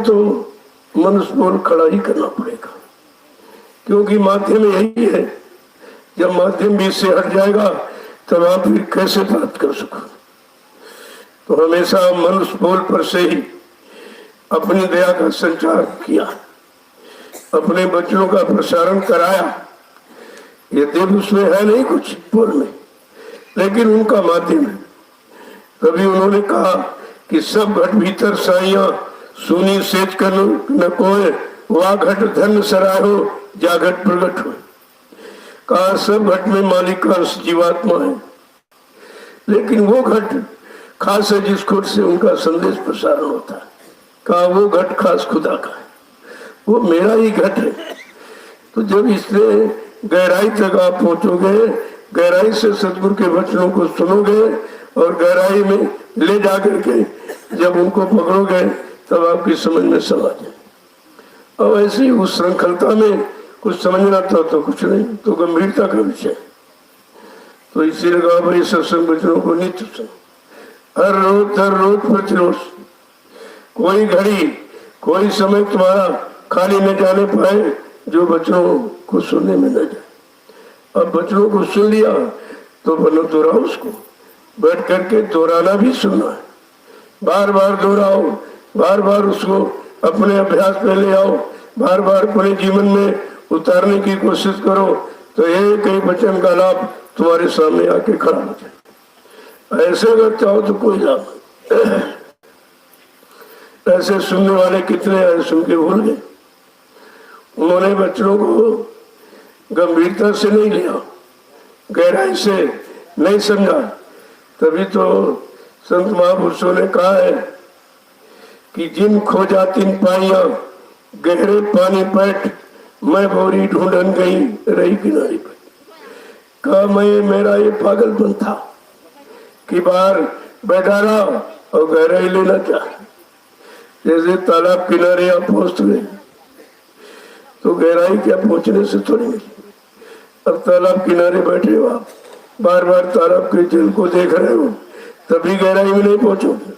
में तो मनुष्य बोल खड़ा ही करना पड़ेगा, क्योंकि माध्यम यही है। जब माध्यम बीच से हट जाएगा तब आप फिर कैसे प्राप्त कर सको। तो हमेशा मनुष्य बोल पर से ही अपनी दया का संचार किया, अपने बच्चों का प्रसारण कराया। यद्यपि उसमें है नहीं कुछ बोल में, लेकिन उनका माध्यम है। तभी उन्होंने कहा कि सब घट भीतर साइया सुनी सेज कर न कोय, वा घट धन सराहो जा घट प्रगट हो। कहा सब घट में मालिक का अंश जीवात्मा है, लेकिन वो घट खास है जिस घट से उनका संदेश प्रसारण होता है। कहा वो घट खास खुदा का है, वो मेरा ही घट है। तो जब इसलिए गहराई तक आप पहुंचोगे, गहराई से सतगुरु के वचनों को सुनोगे और गहराई में ले जा करके जब उनको पकड़ोगे तब आपकी समझ में सब आ जाए। अब ऐसी उस श्रृंखलता में कुछ समझना था तो कुछ नहीं, तो गंभीरता का विषय। तो इसीलिए कहा भाई सत्संग वचनों को नित्य सुनो, हर रोज प्रतिरोज। कोई घड़ी कोई समय तुम्हारा खाली न जाने पाए जो बच्चों को सुनने में न जाए। अब बच्चों को सुन लिया तो बनो दोहराओ, उसको बैठ करके दोहराना भी सुनना है। बार बार दोहराओ, बार बार उसको अपने अभ्यास में ले आओ, बार बार अपने जीवन में उतारने की कोशिश करो, तो एक एक वचन का लाभ तुम्हारे सामने आके खड़ा हो जाए। ऐसे अगर चाहो तो कोई लाभ नहीं। ऐसे सुनने वाले कितने हैं, सुन के भूल गए। उन्होंने बच्चों को गंभीरता से नहीं लिया, गहराई से नहीं समझा। तभी तो संत महापुरुषों ने कहा है कि जिन खोजा तिन पाइया, गहरे पानी पैठ, मैं बोरी ढूंढन गई रही किनारे पर। कहा मैं मेरा ये पागलपन था कि बाहर बैठा रहा और गहराई लेना चाह। जैसे तालाब किनारे आप पहुंच गए तो गहराई क्या पहुंचने से थोड़ी मिली। अब तालाब किनारे बैठे हो आप, बार बार तालाब के जल को देख रहे हो, तभी गहराई में नहीं पहुंचोगे।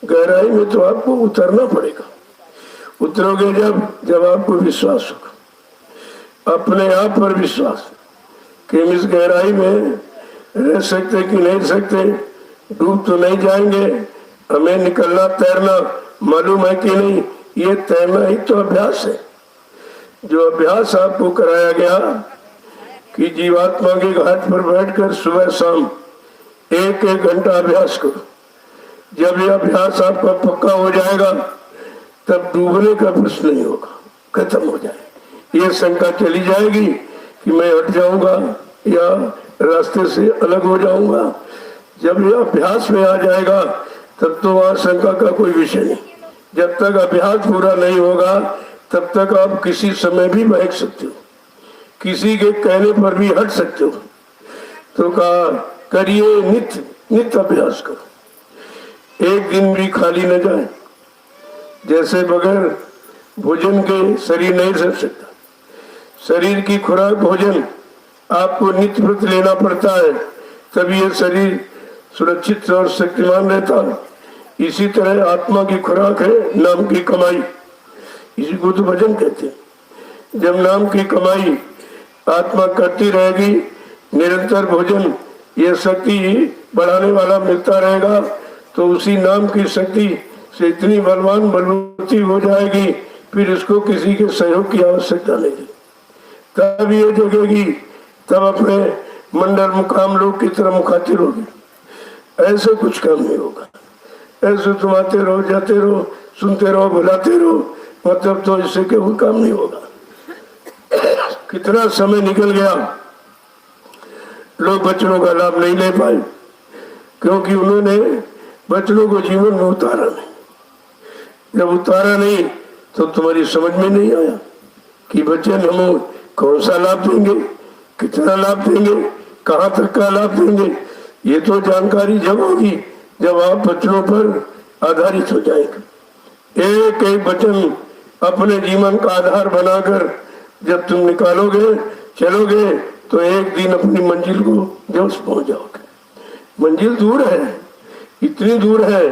गहराई में तो आपको उतरना पड़ेगा। उतरोगे जब आपको विश्वास होगा, अपने आप पर विश्वास कि हम इस गहराई में रह सकते कि नहीं रह सकते, डूब तो नहीं जाएंगे, हमें निकलना तैरना मालूम है कि नहीं। ये तैरना ही तो अभ्यास है। जो अभ्यास आपको कराया गया कि जीवात्मा के घाट पर बैठकर सुबह शाम एक एक घंटा अभ्यास करो। जब यह अभ्यास आपका पक्का हो जाएगा तब डूबने का प्रश्न नहीं होगा, खत्म हो जाए। ये शंका चली जाएगी कि मैं हट जाऊंगा या रास्ते से अलग हो जाऊंगा। जब यह अभ्यास में आ जाएगा तब तो वहां शंका का कोई विषय नहीं। जब तक अभ्यास पूरा नहीं होगा तब तक आप किसी समय भी बहक सकते हो, किसी के कहने पर भी हट सकते हो। तो कहा करिए नित्य अभ्यास करो, एक दिन भी खाली न जाए। जैसे बगैर भोजन के शरीर नहीं रह सकता, शरीर की खुराक भोजन आपको नित्य व्रत लेना पड़ता है, तभी यह शरीर सुरक्षित और शक्तिमान रहता है। इसी तरह आत्मा की खुराक है नाम की कमाई, इसी को तो भजन कहते हैं। जब नाम की कमाई आत्मा करती रहेगी, निरंतर भोजन यह शक्ति बढ़ाने वाला मिलता रहेगा, तो उसी नाम की शक्ति से इतनी बलवान बलवती हो जाएगी, फिर इसको किसी के सहयोग की आवश्यकता नहीं। तब ये जगेगी, तब अपने मंडल मुकाम लोग की तरह मुखातिल होगी। ऐसे कुछ काम नहीं होगा। ऐसे तुम आते रहो, जाते रहो, सुनते रहो, बुलाते रहो, मतलब तो इससे कोई काम नहीं होगा। कितना समय निकल गया, लोग वचनों का लाभ नहीं ले पाए, क्योंकि उन्होंने वचनों को जीवन में उतारा नहीं। जब उतारा नहीं तो तुम्हारी समझ में नहीं आया कि वचन हमें कौन सा लाभ देंगे, कितना लाभ देंगे, कहाँ तक का लाभ देंगे। ये तो जानकारी जब होगी जब आप वचनों पर आधारित हो जाएंगे। एक एक वचन अपने जीवन का आधार बनाकर जब तुम निकालोगे, चलोगे, तो एक दिन अपनी मंजिल को जब पहुंच जाओगे। मंजिल दूर है, इतनी दूर है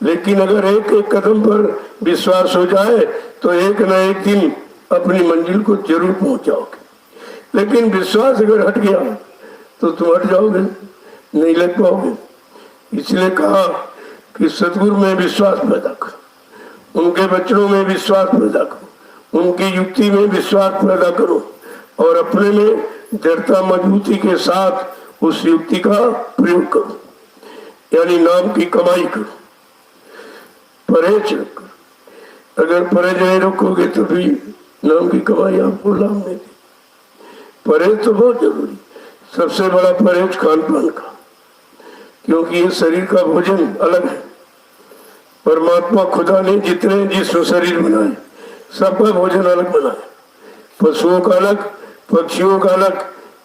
लेकिन अगर एक एक कदम पर विश्वास हो जाए तो एक न एक दिन अपनी मंजिल को जरूर पहुंच जाओगे। लेकिन विश्वास अगर हट गया तो तुम हट जाओगे, नहीं लग पाओगे। इसलिए कहा कि सदगुरु में विश्वास पैदा करो, उनके वचनों में विश्वास पैदा करो, उनकी युक्ति में विश्वास पैदा करो और अपने में दृढ़ता मजबूती के साथ उस युक्ति का प्रयोग करो, यानी नाम की कमाई करो, परहेज रखो। अगर परहेज नहीं रखोगे तो भी नाम की कमाई आपको लाभ नहीं देगी। परहेज तो बहुत जरूरी, सबसे बड़ा परहेज खान पान का, क्योंकि ये शरीर का भोजन अलग है। परमात्मा खुदा ने जितने जिसमें शरीर बनाए सबका भोजन अलग बनाए, पशुओं का अलग, पक्षियों का अलग,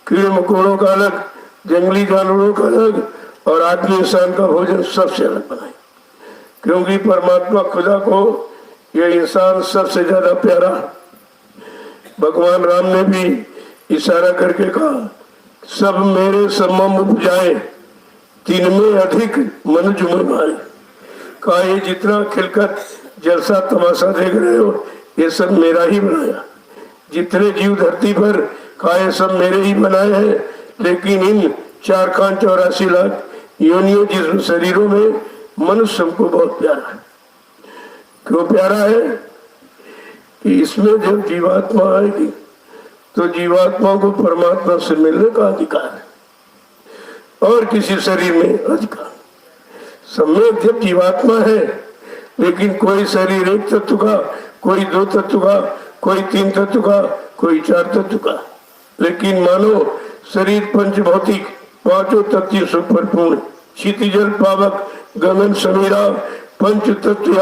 कीड़े मकोड़ों का अलग, जंगली जानवरों का अलग और आदमी इंसान का भोजन सबसे अलग बनाए। क्योंकि परमात्मा खुदा को यह इंसान सबसे ज्यादा प्यारा है। भगवान राम ने भी इशारा करके कहा, सब मेरे समम उपजाए तिनमें अधिक मनुज में भाई। कहा ये जितना खिलकत जलसा तमाशा देख रहे हो ये सब मेरा ही बनाया। जितने जीव धरती पर कहा ये सब मेरे ही बनाए हैं, लेकिन इन 4,84 लाख योनियों जिसम शरीरों में मनुष्य हमको बहुत प्यारा है। क्यों प्यारा है? कि इसमें जब जीवात्मा आएगी तो जीवात्मा को परमात्मा से मिलने का अधिकार है और किसी शरीर में अधिकार। सब में जब जीवात्मा है, लेकिन कोई शरीर एक तत्व का, कोई 2 तत्व का, कोई 3 तत्व का, कोई 4 तत्व का। लेकिन मानो शरीर पंचभौतिक 5 तत्व से परिपूर्ण, क्षितिजल पावक गगन समीरा पंच तत्व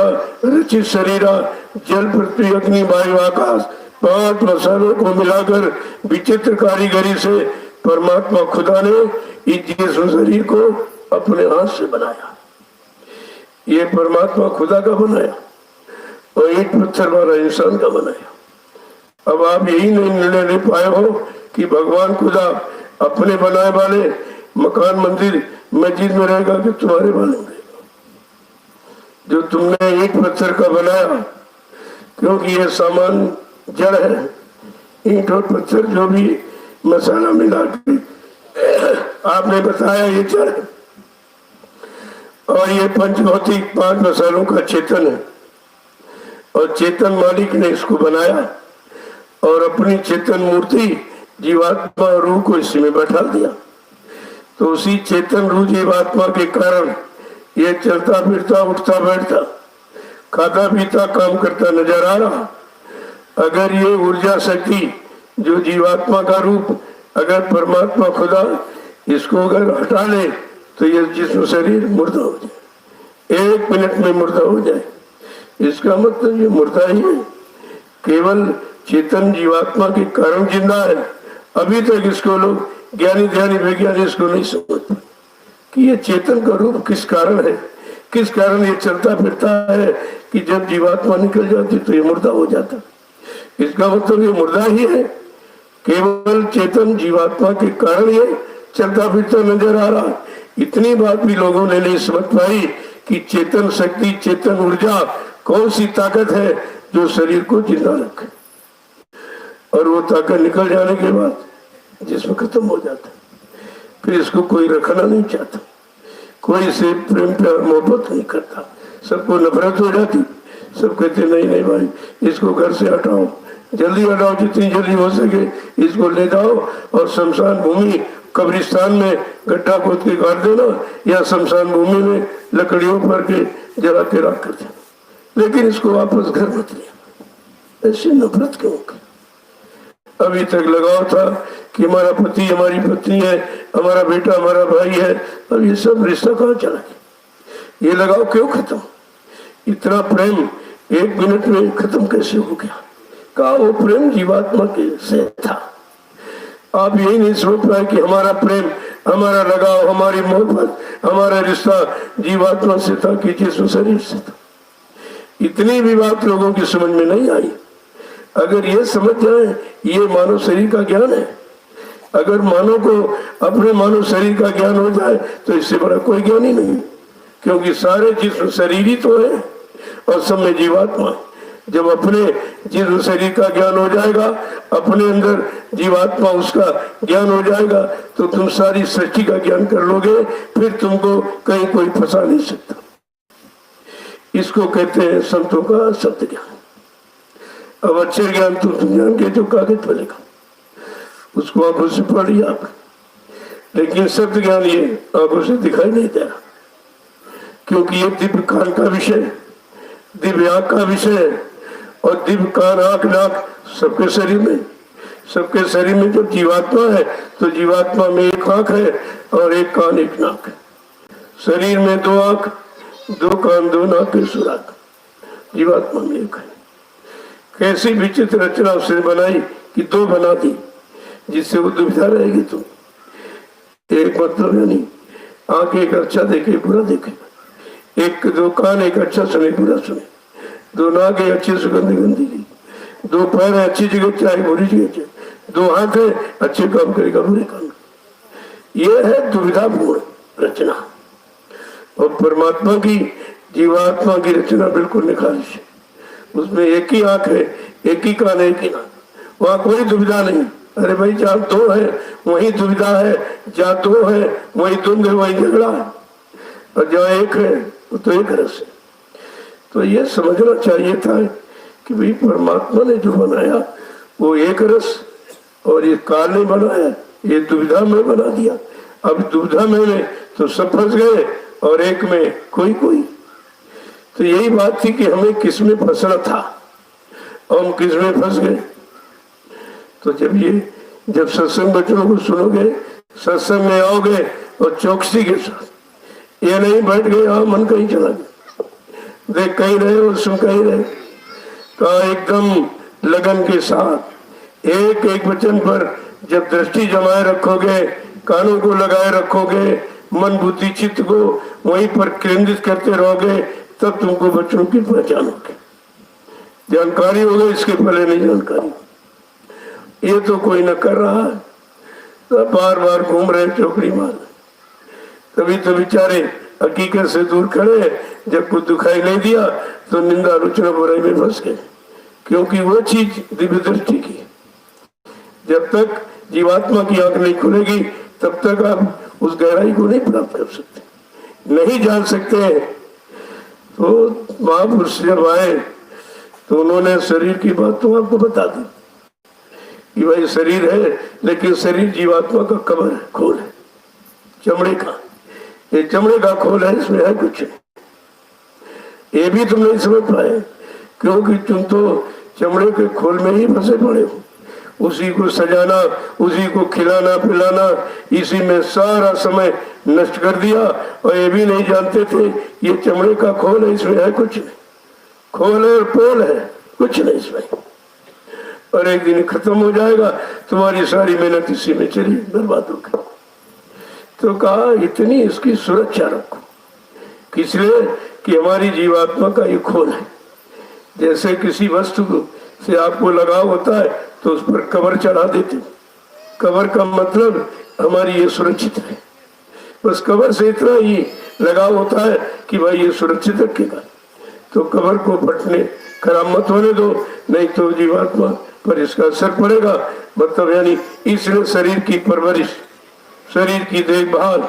रचित शरीरा, जल पृथ्वी अग्नि वायु आकाश 5 मसालों को मिलाकर विचित्र कारीगरी से परमात्मा खुदा ने इस जिस्म शरीर को अपने हाथ से बनाया। ये परमात्मा खुदा का बनाया और ईंट पत्थर वाला इंसान का बनाया। अब आप यही नहीं निर्णय ले पाए हो कि भगवान खुदा अपने बनाए वाले मकान मंदिर मस्जिद में रहेगा कि तुम्हारे बनेंगे जो तुमने ईंट पत्थर का बनाया। क्योंकि ये सामान जड़ है, ईंट और पत्थर जो भी मसाला मिला के आपने बताया ये जड़ है और ये पंचभौतिक 5 मसालों का चेतन है। और चेतन मालिक ने इसको बनाया और अपनी चेतन मूर्ति जीवात्मा और रूह को इसमें बैठा दिया। तो उसी चेतन रूह जीवात्मा के कारण ये चलता फिरता उठता बैठता खाता पीता काम करता नजर आ रहा। अगर ये ऊर्जा शक्ति जो जीवात्मा का रूप अगर परमात्मा खुदा इसको अगर हटा ले तो ये जिस्म शरीर मुर्दा हो जाए, 1 मिनट में मुर्दा हो जाए। इसका मतलब ये मुर्दा ही है, केवल चेतन जीवात्मा के कारण जिंदा है। अभी तक इसको लोग ज्ञानी ध्यानी वैज्ञानिक इसको नहीं समझते कि ये चेतन का रूप किस कारण है, किस कारण ये चलता फिरता है कि जब जीवात्मा निकल जाती तो ये मुर्दा हो जाता। इसका मतलब ये मुर्दा ही है, केवल चेतन जीवात्मा के कारण ये चलता फिरता नजर आ रहा। इतनी बात भी लोगों ने नहीं समझ पाई कि चेतन शक्ति चेतन ऊर्जा कौन सी ताकत है जो शरीर को जिंदा रखे और वो ताकत निकल जाने के बाद जिसमें खत्म हो जाता। फिर इसको कोई रखना नहीं चाहता, कोई इसे प्रेम प्यार मोहब्बत नहीं करता, सबको नफरत हो जाती। सब कहते नहीं नहीं भाई इसको घर से हटाओ, जल्दी हटाओ, जितनी जल्दी हो सके इसको ले जाओ और शमशान भूमि कब्रिस्तान में गड्ढा खोद के गाड़ देना या शमशान भूमि में लकड़ियों पर के जला के रख कर देना, लेकिन इसको वापस घर मत लिया। ऐसी नफरत क्यों? अभी तक लगाव था कि हमारा पति हमारी पत्नी है, हमारा बेटा हमारा भाई है, अब ये सब रिश्ता कहाँ चला गया? ये लगाव क्यों खत्म? इतना प्रेम 1 मिनट में खत्म कैसे हो गया? कहा वो प्रेम जीवात्मा के से था। आप यही नहीं समझ पाए कि हमारा प्रेम, हमारा लगाव, हमारी मोहब्बत, हमारा रिश्ता जीवात्मा से था कि जिस्म शरीर से था। इतनी भी बात लोगों की समझ में नहीं आई। अगर ये समझ जाए ये मानव शरीर का ज्ञान है, अगर मानव को अपने मानव शरीर का ज्ञान हो जाए तो इससे बड़ा कोई ज्ञान ही नहीं। क्योंकि सारे जिस्म शरीर ही तो है और सब में जीवात्मा है। जब अपने जिस्म शरीर का ज्ञान हो जाएगा, अपने अंदर जीवात्मा उसका ज्ञान हो जाएगा, तो तुम सारी सृष्टि का ज्ञान कर लोगे, फिर तुमको कहीं कोई फंसा नहीं सकता। इसको कहते हैं संतों का सत्य ज्ञान। अब अच्छे ज्ञान तुम जान के जो कागज पर लिखा उसको आंखों से पढ़ लिया आप, लेकिन सत्य ज्ञान ये आंखों से दिखाई नहीं दे रहा, क्योंकि ये दिव्य कान का विषय, दिव्य आंख का विषय, और दिव्य कान आंख नाक सबके शरीर में जब जीवात्मा है तो जीवात्मा में एक आंख है और एक कान एक नाक है। शरीर में 2 आंख 2 कान 2 नाक के सुराग, जीवात्मा में एक है। कैसी विचित्र रचना उसने बनाई कि 2 बना दी, जिससे वो दुविधा रहेगी। तुम एक मतलब यानी आंख एक अच्छा देखे बुरा देखे, 1-2 कान एक अच्छा सुने बुरा सुने, 2 नाक एक अच्छी सुगंधी गंदी की, 2 पैर है अच्छी जगह चाहे बुरी जगह चाहे, 2 हाथ है अच्छे काम करेगा बुरे काम। यह है दुविधापूर्ण रचना। और परमात्मा की जीवात्मा की रचना बिल्कुल निखारिश है। उसमें एक ही आंख है, एक ही कान, एक ही नाक, वहां कोई दुविधा नहीं। अरे भाई जहाँ 2 है वही दुविधा है, जहाँ 2 है वही द्वंद है, वही झगड़ा है, और जहाँ 1 है वो तो एक रस है। तो ये समझना चाहिए था कि भाई परमात्मा ने जो बनाया वो एक रस, और ये काल ने बनाया, ये दुविधा में बना दिया। अब दुविधा में तो सब फंस गए और एक में कोई। तो यही बात थी कि हमें किस में फंसना था और हम किस में फंस गए। तो जब सत्संग बच्चों को सुनोगे, सत्संग में आओगे और चौकसी के साथ, ये नहीं बैठ गए हाँ मन कहीं चला गया, देख कहीं रहे और सुन कहीं रहे, तो एकदम लगन के साथ एक एक वचन पर जब दृष्टि जमाए रखोगे, कानों को लगाए रखोगे, मन बुद्धि चित्त को वहीं पर केंद्रित करते रहोगे, तब तुमको बच्चों की पहचान होगी, जानकारी होगी। इसके पहले नहीं जानकारी, ये तो कोई न कर रहा है, तो बार बार घूम रहे चौकड़ी मार, तभी तो बेचारे हकीकत से दूर खड़े, जब कुछ दिखाई नहीं दिया तो निंदा आलोचना बुराई में फंस गए, क्योंकि वो चीज दिव्य दृष्टि की। जब तक जीवात्मा की आंख नहीं खुलेगी तब तक आप उस गहराई को नहीं प्राप्त कर सकते, नहीं जान सकते। तो महापुरुष जब आए तो उन्होंने शरीर की बात तो आपको बता दी कि भाई शरीर है, लेकिन शरीर जीवात्मा का कवर है, खोल है, चमड़े का। ये चमड़े का खोल है, इसमें है कुछ नहीं। ये भी तुम नहीं समझ पाए, क्योंकि तुम तो चमड़े के खोल में ही फंसे पड़े हो। उसी को सजाना, उसी को खिलाना पिलाना, इसी में सारा समय नष्ट कर दिया, और ये भी नहीं जानते थे ये चमड़े का खोल है, इसमें है कुछ नहीं। खोल है और पोल है, कुछ नहीं इसमें, और एक दिन खत्म हो जाएगा, तुम्हारी सारी मेहनत इसी में चली बर्बाद हो गई। तो कहा इतनी इसकी सुरक्षा रखो, इसलिए कि हमारी जीवात्मा का ये खोल है। जैसे किसी वस्तु से आपको लगाव होता है तो उस पर कवर चढ़ा देते, कवर का मतलब हमारी ये सुरक्षित है, बस कवर से इतना ही लगाव होता है कि भाई ये सुरक्षित रखेगा। तो कवर को फटने खराब मत होने दो, नहीं तो जीवात्मा पर इसका असर पड़ेगा। मतलब यानी इसलिए शरीर की परवरिश, शरीर की देखभाल,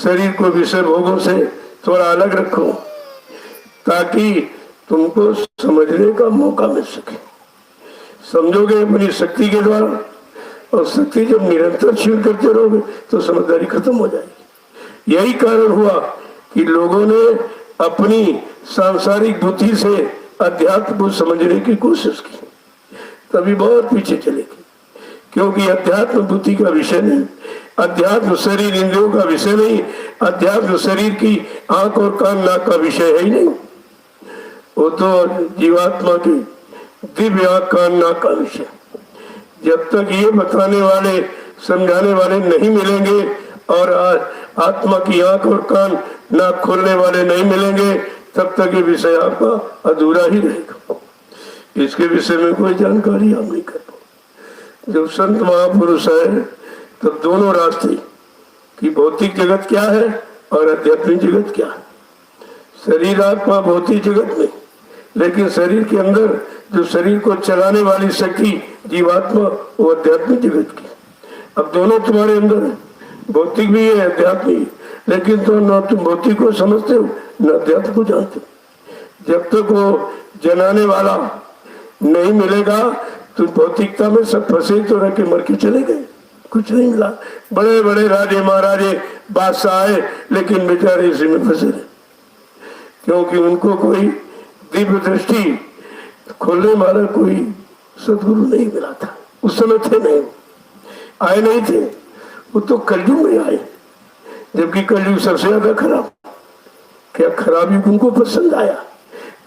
शरीर को विषय भोगों से थोड़ा अलग रखो, ताकि तुमको समझने का मौका मिल सके। समझोगे अपनी शक्ति के द्वारा, और शक्ति जब निरंतर क्षीण करते रहोगे तो समझदारी खत्म हो जाएगी। यही कारण हुआ कि लोगों ने अपनी सांसारिक बुद्धि से अध्यात्म को समझने की कोशिश की, तभी बहुत पीछे चले गए, क्योंकि अध्यात्म बुद्धि का विषय नहीं, अध्यात्म शरीर इंद्रियों का विषय नहीं, अध्यात्म शरीर की आंख और कान नाक का विषय है ही नहीं, वो तो जीवात्मा की दिव्य आंख कान नाक का विषय। जब तक ये बताने वाले समझाने वाले नहीं मिलेंगे और आत्मा की आंख और कान नाक खोलने वाले नहीं मिलेंगे, तब तक ये विषय आपका अधूरा ही रहेगा। इसके विषय में कोई जानकारी आप नहीं कर पाओ। जब संत महापुरुष आए तब दोनों रास्ते कि भौतिक जगत क्या है और आध्यात्मिक जगत क्या है, शरीर आत्मा भौतिक जगत में, लेकिन शरीर के अंदर जो शरीर को चलाने वाली शक्ति जीवात्मा, वो आध्यात्मिक जगत की। अब दोनों तुम्हारे अंदर है, भौतिक भी है आध्यात्मिक भी, लेकिन तो न तुम भौतिक को समझते हो न अध्यात्म को जानते हो। जब तक वो जनाने वाला नहीं मिलेगा तो भौतिकता में सब फंसे तो रह के मर के चले गए, कुछ नहीं मिला। बड़े बड़े राजे महाराजे बादशाह आए, लेकिन बेचारे इसी में फंसे रहे, क्योंकि उनको कोई दिव्य दृष्टि खोलने वाला कोई सदगुरु नहीं मिला था। उस समय थे नहीं, आए नहीं थे, वो तो कलयुग में आए, जबकि कलयुग सबसे ज्यादा खराब। क्या खराब युग उनको पसंद आया?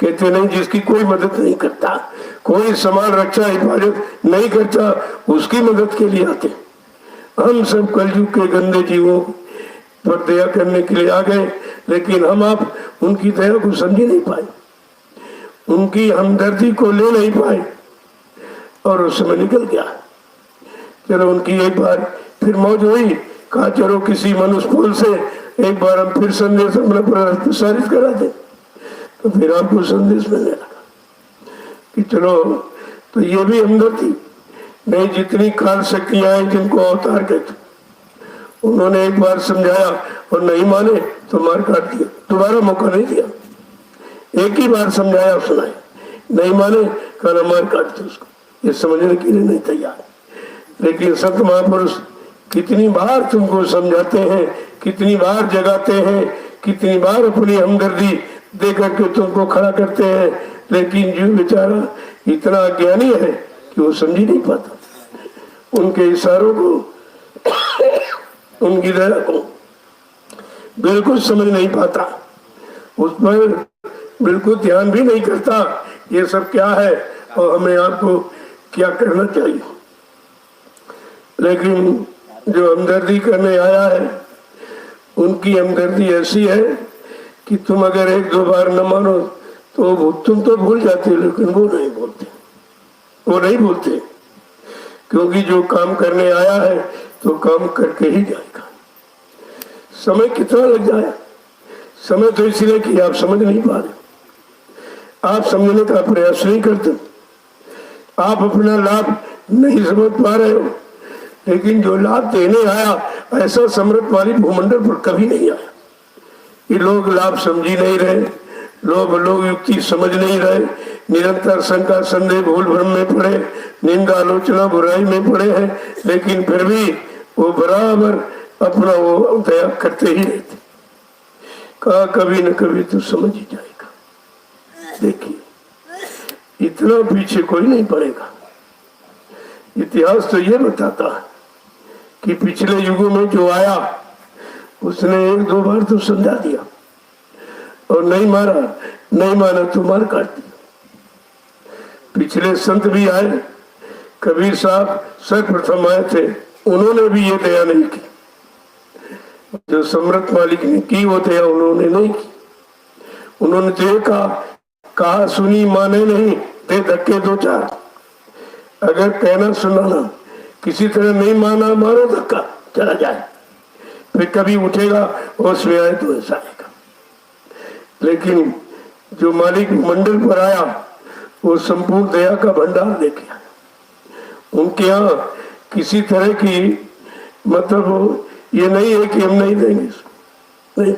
कहते नहीं, जिसकी कोई मदद नहीं करता, कोई समाज रक्षा हिफाजत नहीं करता, उसकी मदद के लिए आते। हम सब कलयुग के गंदे जीवों पर दया करने के लिए आ गए, लेकिन हम आप उनकी दया को समझ नहीं पाए, उनकी हमदर्दी को ले नहीं पाए, और उस समय निकल गया। चलो उनकी एक बार फिर मौज हुई, कहा चलो किसी मनुष्य कुल से एक बार हम फिर संदेश अपना प्रसारित करा दे। तो फिर आपको संदेश मिलने लगा कि चलो, तो ये भी हमदर्दी नहीं, जितनी काल शक्तियां हैं जिनको अवतार कहते, उन्होंने एक बार समझाया और नहीं माने तो मार काट दिया, दोबारा मौका नहीं दिया। एक ही बार समझाया सुनाया, नहीं माने कहना मार काट दो उसको, ये समझने के लिए नहीं तैयार। लेकिन संत महापुरुष कितनी बार तुमको समझाते हैं, कितनी बार जगाते हैं, कितनी बार अपनी हमदर्दी दे करके तुमको खड़ा करते हैं, लेकिन जो बेचारा इतना ज्ञानी है कि वो समझ ही नहीं पाता, उनके इशारों को उनकी दया को बिल्कुल समझ नहीं पाता, उस पर बिल्कुल ध्यान भी नहीं करता ये सब क्या है और हमें आपको क्या करना चाहिए। लेकिन जो हमदर्दी करने आया है, उनकी हमदर्दी ऐसी है कि तुम अगर एक दो बार न मानो तो तुम तो भूल जाते, लेकिन वो नहीं बोलते, वो नहीं बोलते, क्योंकि जो काम करने आया है तो काम करके ही जाएगा। समय कितना लग जाए, समय तो इसलिए कि आप समझ नहीं पा रहे, आप समझने का प्रयास नहीं करते, आप अपना लाभ नहीं समझ पा रहे हो। लेकिन जो लाभ देने आया, ऐसा समृद्धशाली भूमंडल पर कभी नहीं आया। ये लोग लाभ समझ ही नहीं रहे, लोग युक्ति समझ नहीं रहे, निरंतर शंका संदेह भूल भ्रम में पड़े, निंदा आलोचना बुराई में पड़े हैं, लेकिन फिर भी वो बराबर अपना वो दया करते ही रहते। कहा कभी न कभी तो समझ ही जाएगा। देखिए इतना पीछे कोई नहीं पड़ेगा। इतिहास तो ये बताता है कि पिछले युगों में जो आया उसने एक दो बार तो समझा दिया और नहीं माना तो मार काट दिया। पिछले संत भी आए, कबीर साहब सर्वप्रथम आए थे, उन्होंने भी ये दया नहीं की, जो समर्थ मालिक ने की वो दया उन्होंने नहीं की। उन्होंने तो ये कहा सुनी माने नहीं, दे धक्के दो चार। अगर कहना सुनाना किसी तरह नहीं माना, मारो धक्का चला जाए, फिर कभी उठेगा होश में आए तो ऐसा आएगा। लेकिन जो मालिक मंडल पर आया वो संपूर्ण दया का भंडार लेके आया। उनके यहाँ किसी तरह की मतलब ये नहीं है कि हम नहीं देंगे, नहीं देंगे।